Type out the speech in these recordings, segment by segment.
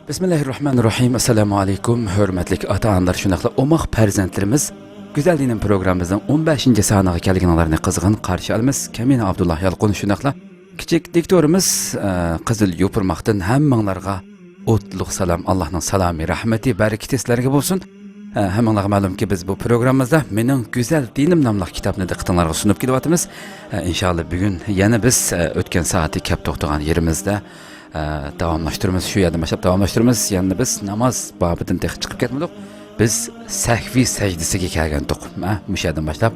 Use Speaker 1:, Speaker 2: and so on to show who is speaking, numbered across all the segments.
Speaker 1: Bismillahirrahmanirrahim. Assalamu alaykum. Hürmetlik ata-analar şunaqla omaq farzandlarimiz Güzel Dinin programımızın 15. sanaga kelganlarni qizg'in qarshi olamiz. Kamina Abdullah Yalqun şunaqla kichik diktorimiz Qizil Yopirmoqdan hammanglarga o'tliq salom, Allohning salomi, rahmati, barakati sizlarga bo'lsin. Hammanglarga ma'lumki biz bu programmamizda Mening Güzel Dinim nomli kitobni diqqatingizga sunib kelyapmiz. Inshaalloh bugun yana biz o'tgan soatda kep to'xtagan yerimizda davomlashtiramiz, shu yerda boshlab davomlashtiramiz. Ya'ni biz namoz bobidan chiqib ketmadik. Biz sahviy sajdasiga kelgandik. O'sha yerdan boshlab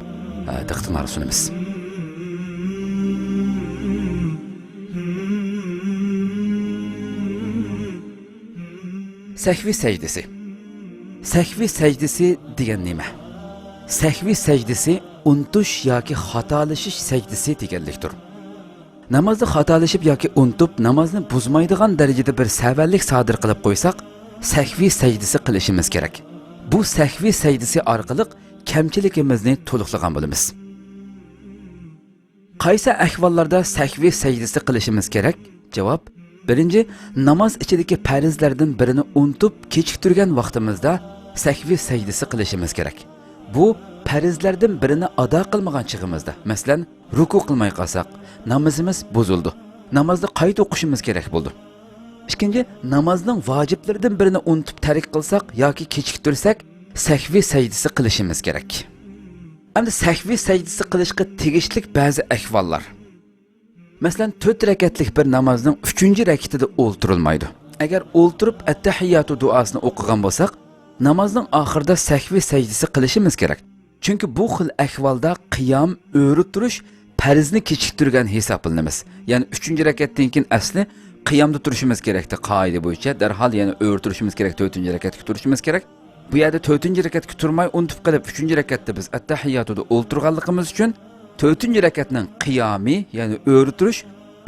Speaker 1: diqqatingizga sunamiz. Sahviy sajdasi. Sahviy sajdasi degan nima? Sahviy sajdasi unutish yoki xatolashish sajdasi deganlikdir. Namozda xatolashib yoki unutib namozni buzmaydigan darajada bir savallik sodir qilib qo'ysak, sahviy sajdasi qilishimiz kerak. Bu sahviy sajdasi orqali kamchiligimizni to'liqlagan bo'lamiz. Qaysi ahvollarda sahviy sajdasi qilishimiz kerak? Javob: birinchi, namoz ichidagi farzlardan birini unutib kechiktirgan vaqtimizda sahviy sajdasi qilishimiz kerak. Bu farzlardan birini ado qilmagan chig'imizda, masalan, ruku qilmay qolsak, namozimiz buzildi. Namozni qayta o'qishimiz kerak bo'ldi. Ikkinchi, namozning vojiblaridan birini unutib tark qilsak yoki kechiktirsak, sahviy sajdasi qilishimiz kerak. Endi sahviy sajdasi qilishga tegishli ba'zi ahvollar. Masalan, 4 rakatlik bir namozning 3-rakatida o'ltirilmaydi. Agar o'ltirib at-tahiyyatu duosini o'qigan bo'lsak, namozning oxirida sahviy sajdasi qilishimiz kerak. Chunki bu xil ahvolda qiyom, o'ri turish farzni kechiktirgan hisoblanamiz. Ya'ni 3-rakatdan keyin asli qiyomda turishimiz kerakdi qoida bo'yicha. Darhol yana o'ri turishimiz kerak, 4-rakatga turishimiz kerak. Bu yerda 4-rakatga turmay unutib qolib 3-rakatda biz at-tahiyyatuda o'ltirganligimiz uchun 4-rakatning qiyomi, ya'ni o'ri turish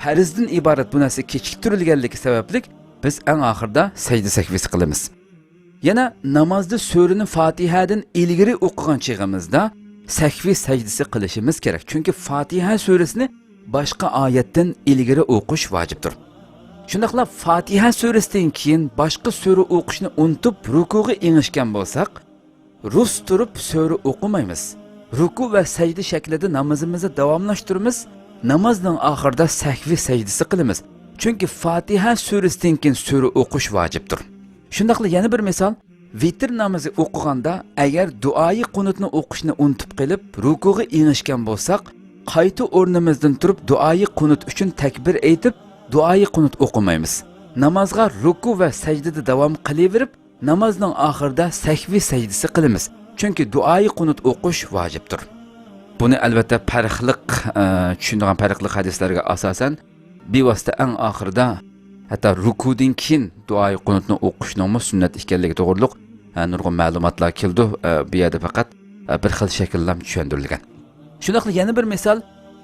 Speaker 1: farzdan iborat bu narsa kechiktirilganligi sababli biz eng oxirida sajda sahvisi qilamiz. Yana namozda surani Fatihadan ilgari o'qigan chig'imizda sahviy sajdasi qilishimiz kerak. Chunki Fatiha surasini boshqa oyatdan ilgari o'qish vojibdir. Shundaqla Fatiha surasidan keyin boshqa sura o'qishni unutib rukuga ingishgan bo'lsak, rus turib sura o'qimaymiz. Ruku va sajda shaklida namozimizni davomlashtiramiz. Namozning oxirida sahviy sajdasi qilamiz. Chunki Fatiha surasidan keyin sura o'qish vojibdir. Shundaqla yana bir misol, vitr namozi o'qiganda agar duoyi qunutni o'qishni unutib qilib rukuga ingishgan bo'lsak, qayta o'rnimizdan turib duoyi qunut uchun takbir aytib duoyi qunut o'qimaymiz. Namozga ruku va sajdada davom qilaverib, namozning oxirida sahviy sajdasi qilamiz. Chunki duoyi qunut o'qish vojibdir. Buni albatta farqliq tushunadigan farqli hadislarga asosan bevosita eng oxirida hatto rukudan keyin duoyi qunutni o'qishning sunnat ekanligi to'g'riliq nurg'un ma'lumotlar keldi. Bu yerda faqat bir xil shaklda tushuntirilgan. Shundaqli yana bir misol,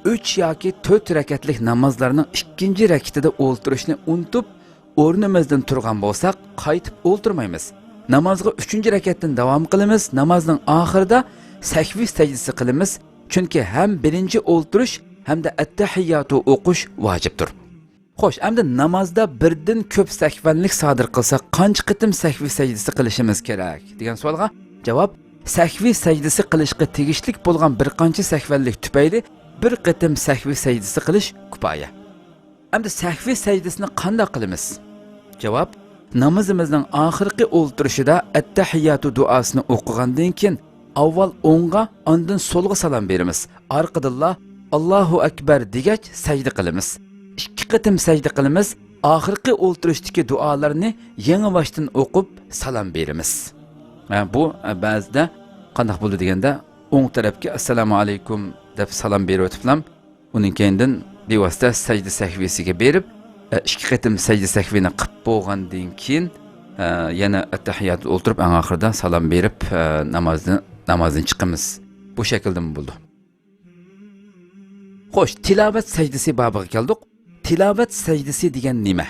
Speaker 1: 3 yoki 4 rakatlik namozlarning 2-rakatida o'ltirishni unutib o'rnimizdan turgan bo'lsak, qaytib o'ltirmaymiz. Namozga 3-rakatdan davom qilamiz. Namozning oxirida sahviy sajdasi qilamiz. Chunki ham birinchi o'ltirish hamda at-tahiyyatu o'qish vojibdir. Xo'sh, endi namozda birdan ko'p sahvanlik sodir qilsak, qancha qitim sahviy sajdasi qilishimiz kerak degan savolga javob: sahviy sajdasi qilishga tegishli bo'lgan bir qancha sahvanlik tufayli bir qitim sahviy sajdasi qilish kifoya. Endi sahviy sajdasini qanday qilamiz? Javob: namozimizning oxirgi o'ltirishida at-tahiyyatu duosini o'qigandan keyin avval o'ngga, ondan so'lga salom beramiz. Orqadan Allohu akbar degach sajda qilamiz. 2 qitim sajda qilamiz. Oxirgi o'ltirishdagi duolarni yangi boshdan o'qib salom beramiz. Bu ba'zida qanday bo'ldi deganda o'ng tarafga assalomu alaykum deb salom berib o'tiblam. Uning keyindan bevosita sajda sahvisiga berib 2 qitim sajda sahvini qilib bo'lgandan keyin yana at-tahiyyat o'ltirib eng oxirida salom berib namozdan chiqamiz. Bu shaklda bo'ldi. Xo'sh, tilovat sajdasi bobiga keldik. Tilovat sajdasi degan nima?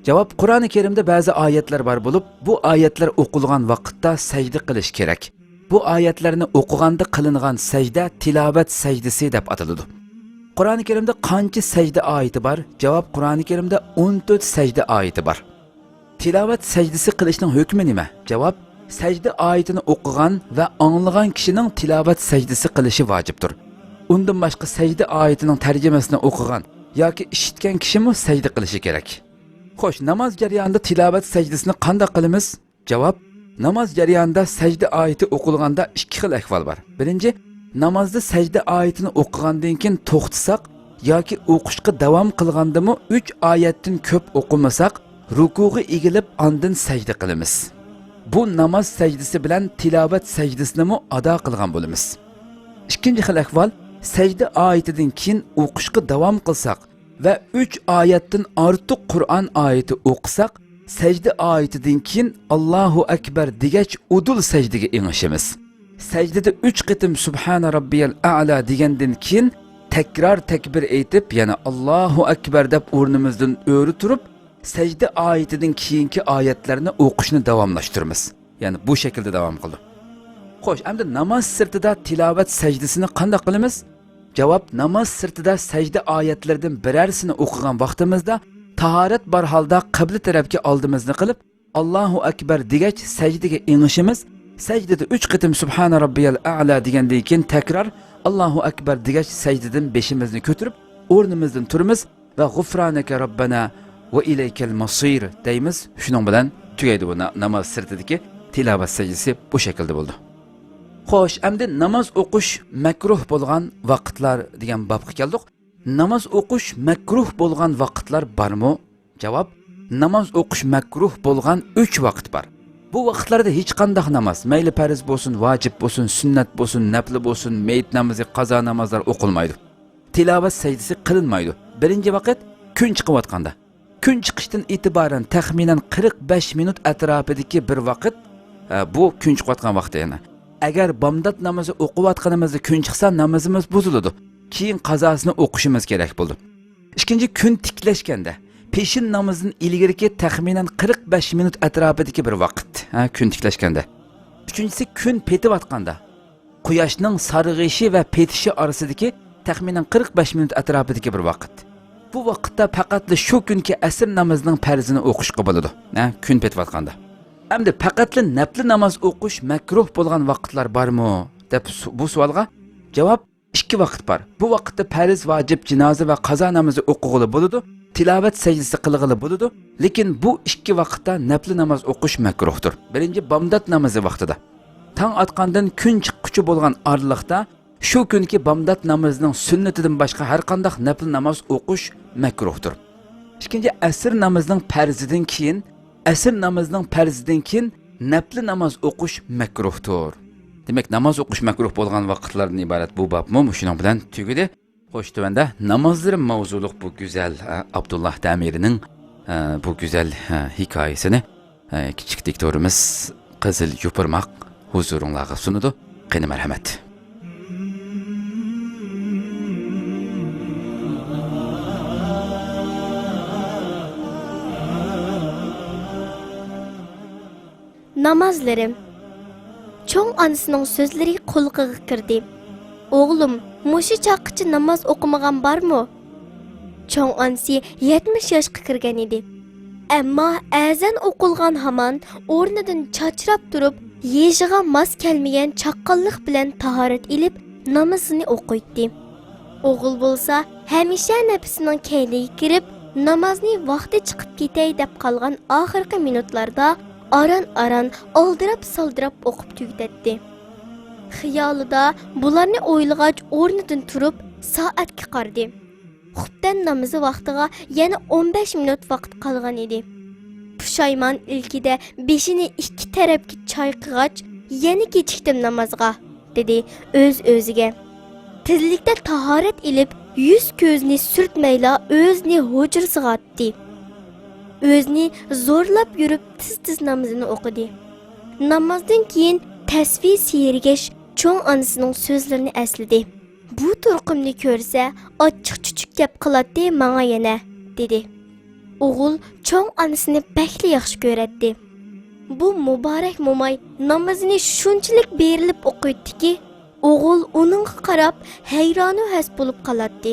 Speaker 1: Javob: Qur'oni Karimda ba'zi oyatlar bor bo'lib, bu oyatlar o'qilgan vaqtda sajda qilish kerak. Bu oyatlarni o'qiganda qilingan sajda tilovat sajdasi deb ataladi. Qur'oni Karimda qancha sajda oyati bor? Javob: Qur'oni Karimda 14 sajda oyati bor. Tilovat sajdasi qilishning hukmi nima? Javob: sajda oyatini o'qigan va anglagan kishining tilovat sajdasi qilishi vojibdir. Undan boshqa sajda oyatining tarjimasini o'qigan yoki eshitgan kishimi sajda qilishi kerak. Xo'sh, namoz jarayonida tilovat sajdasini qanday qilamiz? Javob: namoz jarayonida sajda oyati o'qilganda ikki xil ahvol bor. Birinchi, namozda sajda oyatini o'qigandan keyin to'xtasak yoki o'qishga davom qilgandami 3 oyatdan ko'p o'qimasak, rukuga egilib ondan sajda qilamiz. Bu namoz sajdasi bilan tilovat sajdasini ado qilgan bo'lamiz. Ikkinchi xil ahvol, sajda oyatidan keyin o'qishga davom qilsak va 3 oyatdan ortiq Qur'on oyati o'qisak, sajda oyatidan keyin Allohu akbar degach udul sajdaga ingishimiz. Sajdada 3 qitim Subhana robbiyal a'la degandan keyin takror takbir aytib, yana Allohu akbar deb o'rnimizdan o'ri turib, sajda oyatidan keyingi oyatlarni o'qishni davomlashtiramiz. Ya'ni bu shaklda davom qildi. Xo'sh, endi namoz sirtida tilovat sajdasini qanday qilamiz? Javob: namoz sirtida sajda oyatlaridan birarsini o'qigan vaqtimizda tahorat bor holda qibla tarafga oldimizni qilib, Allohu akbar degach sajdaga ingishimiz. Sajdada 3 qitim Subhana robbiyal a'la degandan keyin takror Allohu akbar degach sajdadan beshimizni ko'tarib, o'rnimizdan turamiz va g'ufronaka robbana va ilaykal masir deymiz. Shuning bilan tugaydi bu namoz sirtidagi tilovat sajdasi bu shaklda bo'ldi. Xo'sh, endi namoz o'qish makruh bo'lgan vaqtlar degan babga keldik. Namoz o'qish makruh bo'lgan vaqtlar bormi? Javob: namoz o'qish makruh bo'lgan 3 vaqt bor. Bu vaqtlarda hech qanday namoz, mayli farz bo'lsin, vojib bo'lsin, sunnat bo'lsin, nafl bo'lsin, mayit namozi, qazo namozlar o'qilmaydi. Tilovat sajdasi qilinmaydi. Birinchi vaqt kun chiqayotganda. Kun chiqishdan e'tiboran taxminan 45 minut atrofidagi bir vaqt, bu kun chiqayotgan vaqt yana. Agar bomdod namozi o'qiyotganimizda kun chiqsa, namozimiz buziladi. Keyin qazosini o'qishimiz kerak bo'ldi. Ikkinchi, kun tiklashganda, peshin namozining ilgirki taxminan 45 minut atrofidagi bir vaqt, kun tiklashganda. Uchinchisi, kun petiyotganda, quyoshning sarg'ishi va petishi orasidagi taxminan 45 minut atrofidagi bir vaqt. Bu vaqtda faqat shu kunki asr namozining farzini o'qishga bo'ladi, kun petiyotganda. Endi faqat nafl namoz o'qish makruh bo'lgan vaqtlar bormi deb bu savolga javob: 2 vaqt bor. Bu vaqtda farz, vojib, jinoza va qazo namozi o'qig'ili bo'ladi, tilovat sajdasi qilg'ili bo'ladi, lekin bu 2 vaqtda nafl namoz o'qish makruhdir. Birinchi, bomdod namozi vaqtida. Tong otgandan kun chiqquncha bo'lgan oraliqda shu kunki bomdod namozining sunnatidan boshqa har qanday nafl namoz o'qish makruhdir. Ikkinchi, asr namozining farzidan keyin nafl namoz o'qish makruhdir. Demak, namoz o'qish makruh bo'lgan vaqtlardan iborat bu babmi? Shuning bilan tugadi. Xo'sh, tuvanda namozlarim mavzuliq bu go'zal Abdullah Damirining bu go'zal hikoyasini kichik diktorimiz Qizil Yupurmoq huzuringizga sunadi. Qani marhamat.
Speaker 2: Namazlarım. Çoğun anasının sözleri kulağıma kirdi. Oğlum, muşu çaqıcı namaz okumagan bar mı? Çoğun anası 70 yaşqa kirgen idi. Amma azan okulgan haman ornadan çaçrap durup yeshiga mas kelmeyen çaqqallık bilen taharet ilip namazını okuydu. Oğul bolsa hemişe nefsinin keyniga kirip namazını vaqti chiqib ketay deb qalgan oxirgi minutlarda aran aldırap saldırap o'qib tugatdi. Xiyolida bularni o'ylagach o'rnidan turib soatga qaradi. Xubdan namozi vaqtiga yana 15 minut vaqt qolgan edi. Pushaymon ilkida beshini ikki tarafga chayqagach, yana kechikdim namozga, dedi o'z-o'ziga. Tezlikda tahorat ilib, yuz ko'zni surtmayla o'zini hujrasiga atdi. O'zini zo'rlab yurib tiz namozini o'qidi. Namozdan keyin tasvir siyirgash cho'ng onasining so'zlarini esladi. Bu turqimni ko'rsa, ochiq-chuchuk gap qiladi menga yana, dedi. O'g'il cho'ng onasini bakli yaxshi ko'radi. Bu muborak mo'may namozini shunchalik berilib o'qiydi-ki, o'g'il uningga qarab hayronu has bo'lib qoladi.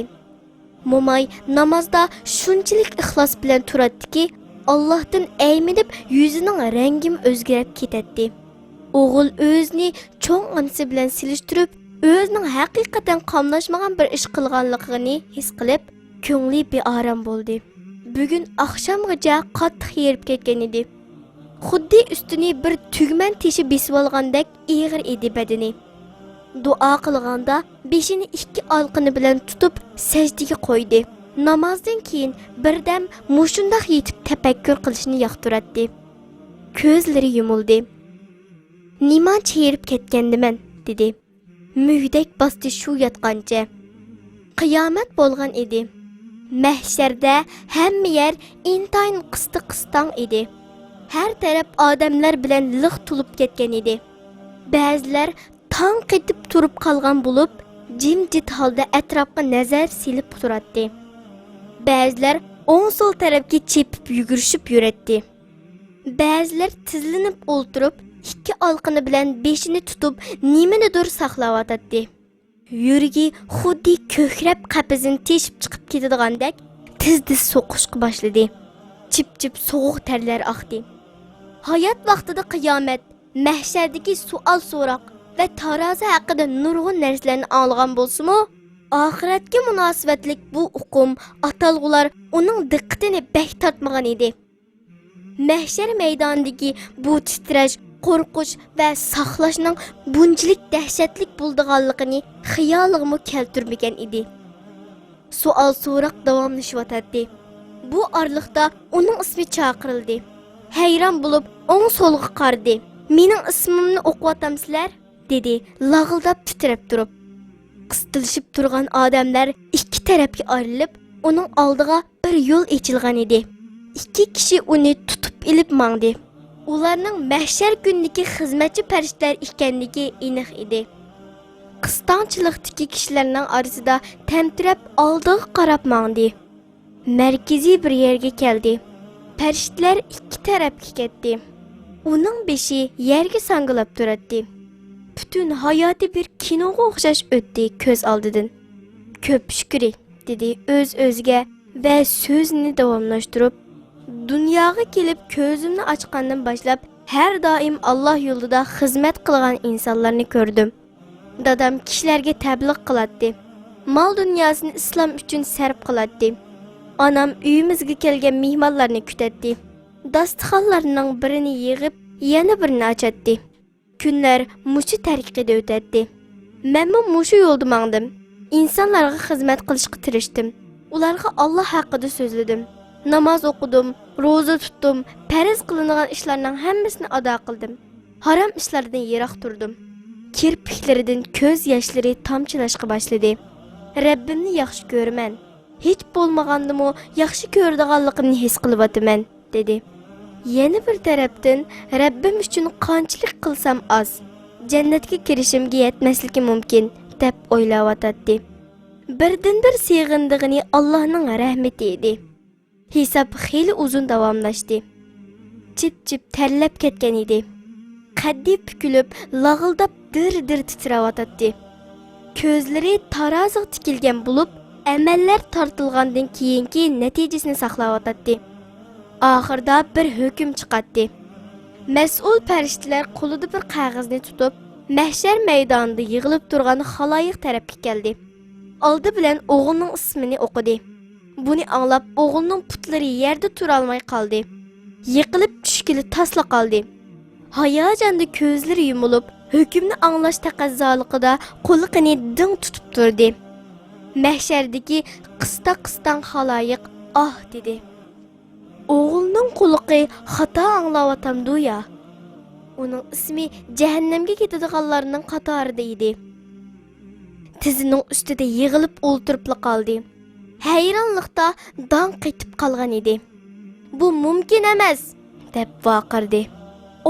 Speaker 2: Mo'may namozda shunchalik ixlos bilan turadi-ki, Allah'tan eyminib yüzünün rengim özgürüp ketedi. Oğul özünü çoğ anısı bilen siliştirip, özünün hakikaten qamlaşmagan bir iş qilganligini his qilib, ko'ngli bearam bo'ldi. Bugun oqshomgacha qattiq yerib ketgan edi. Xuddi ustini bir tugman teshi besib olgandek ig'ir edi badani. Duo qilganda beshini ikki olqini bilan tutib sajdaga qo'ydi. Namozdan keyin birdam mushundaq yetib tafakkur qilishni yoqtiradi. Ko'zlari yumildi. Nimancha yerib ketgandiman, dedi. Mühdek bastı shu yotqancha. Qiyomat bo'lgan edi. Mahsharda hamma yer intayin qistan edi. Har taraf odamlar bilan liq tulib ketgan edi. Ba'zilar tong qetib turib qolgan bo'lib, jimjit holda atrofga nazar silib turardi. Ba'zilar o'ng so'l tarafga chepib yugurishib yurardi. Ba'zilar tizlanib o'ltirib, ikki olqini bilan beshini tutib nimanidir saqlayotdi. Yuragi xuddi ko'krab qapizini teshib chiqib ketadigandek tez-tez so'qishga boshladi. Chip-chip sovuq terlar oqdi. Hayot vaqtida qiyomat, mahshardagi savol so'roq va tarozi haqida nurg'un narsalarni olgan bo'lsa-mu, oxiratga munosabatlik bu uqum, atalg'ular uning diqqatini bek tortmagan edi. Mahshar maydonidagi bu titrash, qo'rqish va saqlashning bunchalik dahshatlik bo'lganligini xayolig'imga keltirmagan edi. Savol so'roq davomlashyotdi. Bu orliqda uning ismi chaqirildi. Hayron bo'lib, o'ng so'lga qaradi. "Mening ismimni o'qiyotамsizlar?" dedi, lag'ildab titrab turib. Qistilishib turgan odamlar ikki tarafga ayrilib, uning oldiga bir yo'l ochilgan edi. İki kishi uni tutib ilib mangdi. Ularning mahshar kundagi xizmatchi farishtalar ekanligi aniq edi. Qistonchilikdagi kishilarning orasida tamtirab oldiga qarab mangdi. Markaziy bir yerga keldi. Farishtalar ikki tarafga ketdi. Uning beshi yerga sangilib turardi. Butun hayoti bir kinoga o'xshash o'tdi ko'z oldidan. "Ko'p shukri", dedi o'z-o'ziga va so'zini davomlashtirib, "Dunyoga kelib ko'zimni ochgandan boshlab har doim Alloh yo'lida xizmat qilgan insonlarni ko'rdim. Dadam kishilarga tabliq qiladi. Mol dunyosini islom uchun sarf qiladi. Anam uyimizga kelgan mehmonlarni kutadi. Dasturxonlarning birini yig'ib, yana birini ochadi. Kunlar mushu tariqada o'tadi. Men mushu yo'lda mangdim. İnsanlarga xizmat qilishga tirishdim. Ularga Alloh haqida so'zladim. Namoz o'qidim, roza tutdim, farz qilingan ishlarning hammasini ado qildim. Harom ishlardan yiroq turdim. Kirpiklaridan ko'z yoshlari tomchilashga boshladi. Rabbimni yaxshi ko'raman. Hech bo'lmagandimi yaxshi ko'radiganligimni his qilyapman, dedi. Yana bir tarafdan Rabbim uchun qanchalik qilsam oz, jannatga kirishimga yetmasligi mumkin deb o'ylayotdi. Birdan bir sig'indig'ini Allohning rahmati edi. Hisob xeyli uzun davomlashdi. Chip-chip terlab ketgan edi. Qaddi pukilib, lag'ildab dir-dir titrayotdi. Ko'zlari taroziga tikilgan bo'lib, amallar tortilgandan keyingi natijasini saqlayotdi. Oxirda bir hukm chiqadi. Mas'ul farishtalar qo'lida bir qog'ozni tutib, mahshar maydonida yig'ilib turgan xaloyiq tarafga keldi. Oldi bilan o'g'lining ismini o'qidi. Buni anglab o'g'lining putlari yerda tura olmay qoldi. Yiqilib tushgili tasla qoldi. Hayajonda ko'zlari yumilib, hukmni anglash taqazzoligida qo'liqini ding tutib turdi. Mahshardagi qista-qistan xaloyiq "Ah" dedi. O'g'lining quliqi xato anglayotamdi ya. Uning ismi jahannamga ketadiganlarning qatorida edi. Tizining ustida yig'ilib o'ltirib qoldi. Hayronlikda dong qetib qolgan edi. "Bu mumkin emas", deb vaqirdi.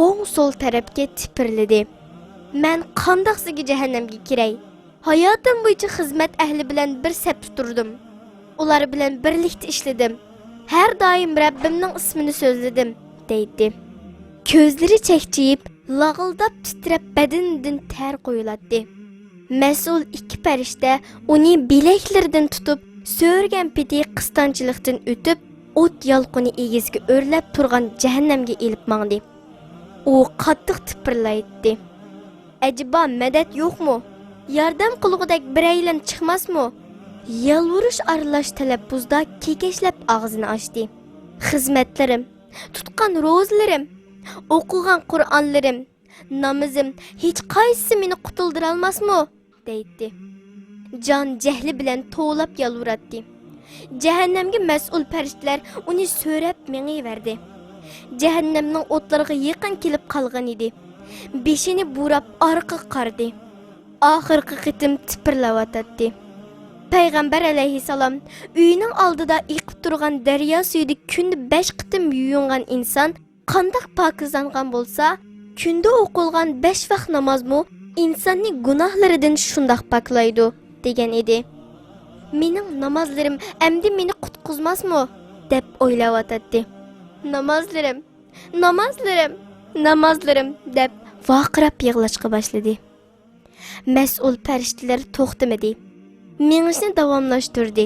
Speaker 2: O'ng so'l tarafga tipirladi. "Men qandoqsiga jahannamga kiray? Hayotim bo'yicha xizmat ahli bilan bir safda turdim. Ular bilan birlikda ishladim. Har doim Rabbimning ismini so'zladim", deydi. Ko'zlari chekchiyib, lag'ildab titrab badanidan ter qo'yiladi. Mas'ul ikki farishta uni bilaklaridan tutib, so'rgan peti qistonchilikdan o'tib, o't yalqini egizga o'rlab turgan jahannamga elib mangdi. U qattiq tipirlaydi. Acaba medet yo'qmi? Yordam qilgudek biraylan chiqmasmi? Yalvurish aralash talaffuzda kekeshlab og'zini ochdi. Xizmatlarim, tutgan ro'zlarim, o'qigan Qur'onlarim, namozim hech qaysisi meni qutuldira olmasmi? deydi. Jon jahli bilan to'lab yalvuratdi. Jahannamga mas'ul farishtalar uni so'rab mengiverdi. Jahannamning o'tlariga yaqin kelib qolgan edi. Beshini burab orqa qardi. Oxirgi qitim tipirlayotdi. Payg'ambar alayhisalom uyining oldida iqib turgan daryo suyida kunda 5 qitim yuyungan inson qanday pokizlangan bo'lsa, kunda o'qilgan 5 vaqt namozmu insonning gunohlaridan shundoq poklaydi degan edi. Mening namozlarim endi meni qutqizmasmi deb o'ylayotdi. Namozlarim deb vaqirab yig'lashga boshladi. Mas'ul farishtalar to'xtamadi. Mengishni davomlashtirdi.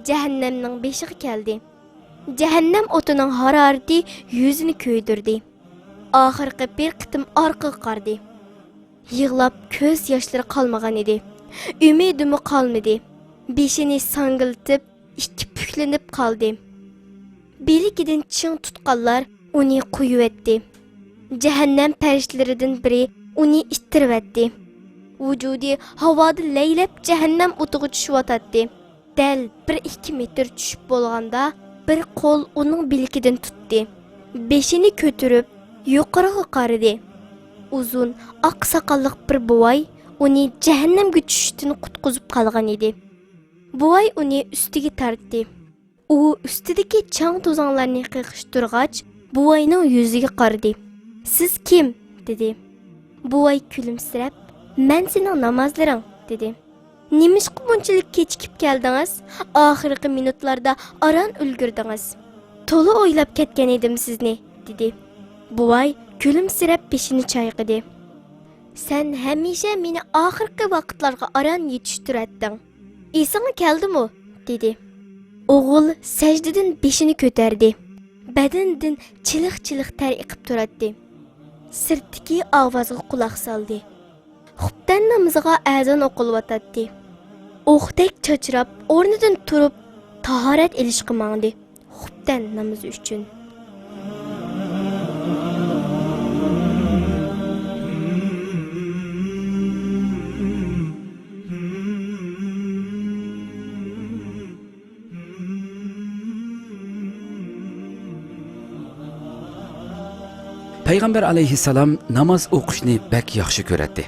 Speaker 2: Jahannamning beshiga keldi. Jahannam o'tining harorati yuzini kuydirdi. Oxirgi bir qitim orqaga qardi. Yig'lab ko'z yoshlari qolmagan edi. Umidimi qolmadi. Beshini sangiltib, ikki puklanib qoldi. Belikidan ching tutqanlar uni qo'yib Jahannam farishtalaridan biri uni ittirib Vücudi havoda laylab jahannam o'tiga tushib Dal 1-2 metr tushib bo'lganda bir qo'l uning bilkidan tutdi. Beshini ko'tarib yuqoriga qaradi. Uzun, oq soqolliq bir buvay uni jahannamga tushishdan qutqizib qolgan edi. Buvay uni ustiga tortdi. U ustidagi chang to'zonlarni qiqishtirgach, buvayning yuziga qaradi. "Siz kim?" dedi. Buvay kulimsirab, "Men sening namozlaring" dedi. "Nimishqa bunchalik kechikib keldingiz? Oxirgi minutlarda aran ulgirdingiz. To'la o'ylab ketgan edim sizni" dedi. Buvay kulimsirab beshini chayqadi. "Sen hamisha meni oxirgi vaqtlarga aran yetishtirding. Esingga keldimi?" dedi. O'g'il sajdadan beshini ko'tardi. Badanidan chiliq-chiliq ter iqib turadi. Sirtdagi ovozga quloq soldi. Xubdan namoziga azon o'qilyotdi. O'qdek chachrab, o'rnidan turib, tahorat ilishga mangdi. Xubdan namozi uchun.
Speaker 1: Payg'ambar alayhissalom namoz o'qishni bak yaxshi ko'radi.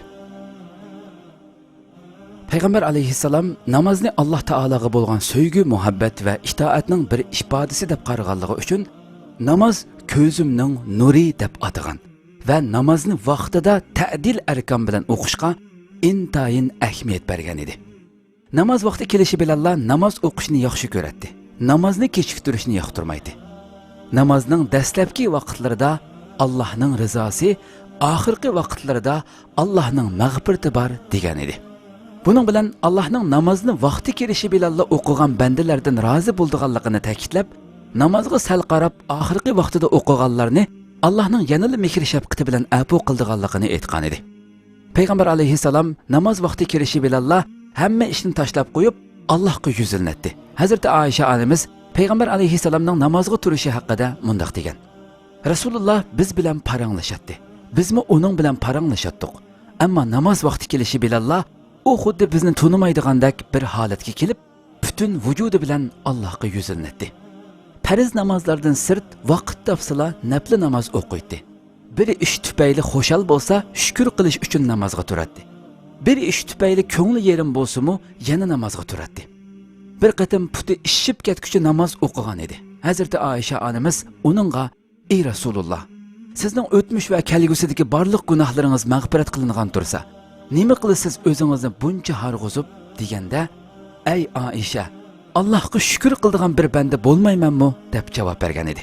Speaker 1: Payg'ambar alayhissalom namozni Alloh taolaga bo'lgan sevgi, muhabbat va itoatning bir ifodasi deb qaraganligi uchun namoz ko'zimning nuri deb atagan va namozni vaqtida ta'dil arkan bilan o'qishga intayin ahamiyat bergan edi. Namoz vaqti kelishi bilan namoz o'qishni yaxshi ko'radi. Namozni kechiktirishni yoqtirmaydi. Namozning dastlabki vaqtlarida Allohning rizosi, oxirgi vaqtlarida Allohning mag'firati bor degan edi. Buning bilan Allohning namozni vaqti kelishi bilan o'qigan bandalardan rozi bo'lganligini ta'kidlab, namozga sal qarab oxirgi vaqtida o'qiganlarni Allohning yanada mehr shafqati bilan afu qilganligini aytgan edi. Payg'ambar alayhissalom namoz vaqti kelishi bilan hamma ishni tashlab qo'yib Allohga yuzlanadi. Hazrat Oysha onamiz Payg'ambar alayhissalomning namozga turishi haqida mundaq degan: Rasululloh biz bilan paranglashadi. Bizmi uning bilan paranglashatdik. Ammo namoz vaqti kelishi bilan u xuddi bizni tunimaydigandek bir holatga kelib, butun vujudi bilan Allohga yuzlanadi. Farz namozlardan sirt vaqt topsila nafl namoz o'qiydi. Biri ish tufayli xo'shal bo'lsa, shukr qilish uchun namozga turadi. Biri ish tufayli ko'ngli yerim bo'lsa-mu, yana namozga turadi. Bir qatim puti ishib ketguchi namoz o'qigan edi. Hazrat Oysha onamiz uningga: "Ey Rasululloh, sizning o'tmish va kelgusidagi barliq gunohlaringiz mag'firat qilingan tursa, nima qilasiz o'zingizni buncha harg'uzib?" deganda, "Ey Oysha, Allohga shukr qiladigan bir banda bo'lmaymanmi?" deb javob bergan edi.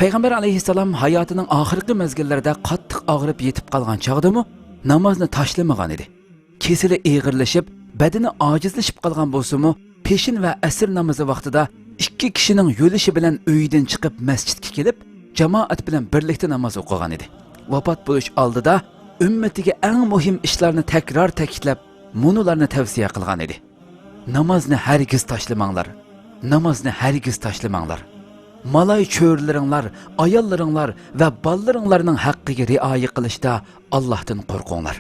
Speaker 1: Payg'ambar alayhissalom hayotining oxirgi mezgillarida qattiq og'rib yetib qolgan chog'dami namozni tashlamagan edi. Kesili og'irlashib, badani ojizlashib qolgan bo'lsa-mu, peshin va asr namozi vaqtida ikki kishining yo'lishi bilan uyidan chiqib masjidga kelib, jamoat bilan birlikda namoz o'qigan edi. Vafot bo'lish oldida ummatiga eng muhim ishlarni takror ta'kidlab, munularni tavsiya qilgan edi. Namozni hargiz tashlamanglar. Namozni hargiz tashlamanglar. Malay cho'rlaringlar, ayollaringlar va ballariinglarning haqqiga rioya qilishda Allohdan qo'rqinglar.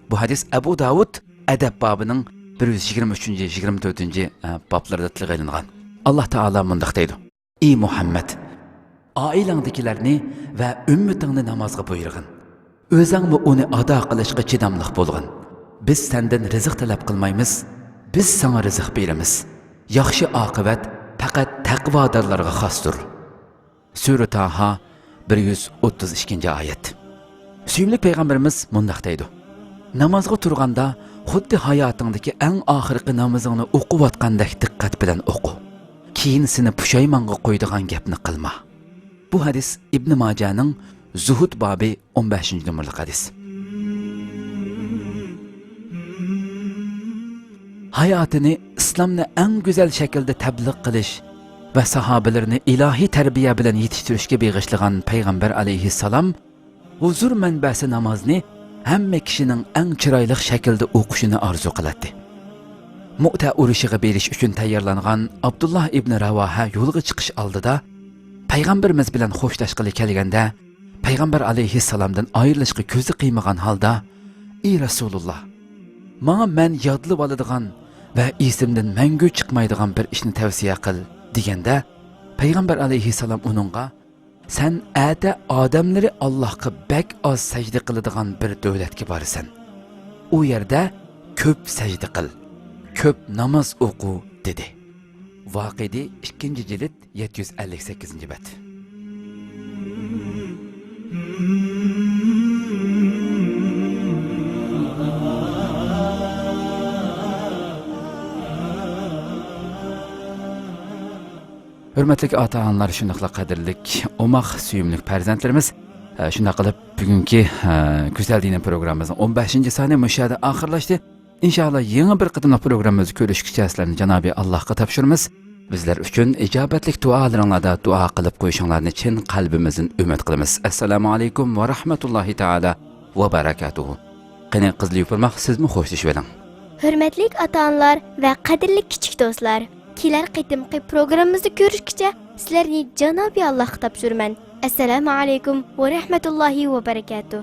Speaker 1: Bu hadis Abu Davud adab bobining 123-24 boblarida tilga Allah Taala mundaq deydi: "Ey Muhammad, oilangdagilarni va ummatingni namozga buyurgin. O'zingmi uni ado qilishga chidamliq bo'lgin. Biz sendan rizq talab qilmaymiz, biz sana rizq beramiz. Yaxshi oqibat faqat taqvodorlarga xosdir." Sura Taha 132-oyat. Suyimli payg'ambarimiz mundaq deydi: "Namozga turganda xuddi hayotingdagi eng oxirgi namozingni o'qiyotgandek diqqat bilan o'qi. Keyin seni pushaymonga qo'ydigan gapni qilma." Bu hadis Ibn Majahning Zuhud bobi 15-numurli hadis. Hayotini islomni eng go'zal shaklda tabliq qilish va sahobalarni ilohiy tarbiya bilan yetishtirishga beg'ishlagan payg'ambar alayhissalom huzur manbasi namozni hamma kishining eng chiroyli shaklda o'qishini orzu qiladi. Mu'ta urushiga berish uchun tayyorlangan Abdullah ibn Ravoha yo'lga chiqish oldida payg'ambarimiz bilan xo'shlashgili kelganda payg'ambar alayhissalomdan ayrilishga ko'zi qiymagan holda: "Ey Rasululloh, menga men yodlab oladigan va esimdan mangu chiqmaydigan bir ishni tavsiya qil" deganda payg'ambar alayhissalom uningga: "Sen ata odamlari Allohga bak oz sajda qiladigan bir davlatga borasan. U yerda ko'p sajda qil, ko'p namoz o'qu" dedi. Vaqidi 2-jild 758-bet. Hürmetli ata-onalar, shundoqla qadrlik, omaq suyumli farzandlarimiz, shunda qilib bugungi Go'zal Dina programmamizning 15-soni mushada oxirlashdi. İnşallah yeni bir qadimli programmamizni ko'rishgacha sizlarni Janobi Allohga topshiramiz. Bizlar uchun ijobatli duolaringlarda duo qilib qo'yishinglarni chin qalbimizdan umid qilamiz. Assalomu alaykum va rahmatullohi taala va barakatuh. Qani qizli yupurmoq, sizmi xo'shlashib oling.
Speaker 2: Hurmatli ota-onalar va qadrli kichik do'stlar, kelar qitimqi programmamizni ko'rishgacha sizlarni Janobi Allohga topshiraman. Assalomu alaykum va rahmatullohi va barakatuh.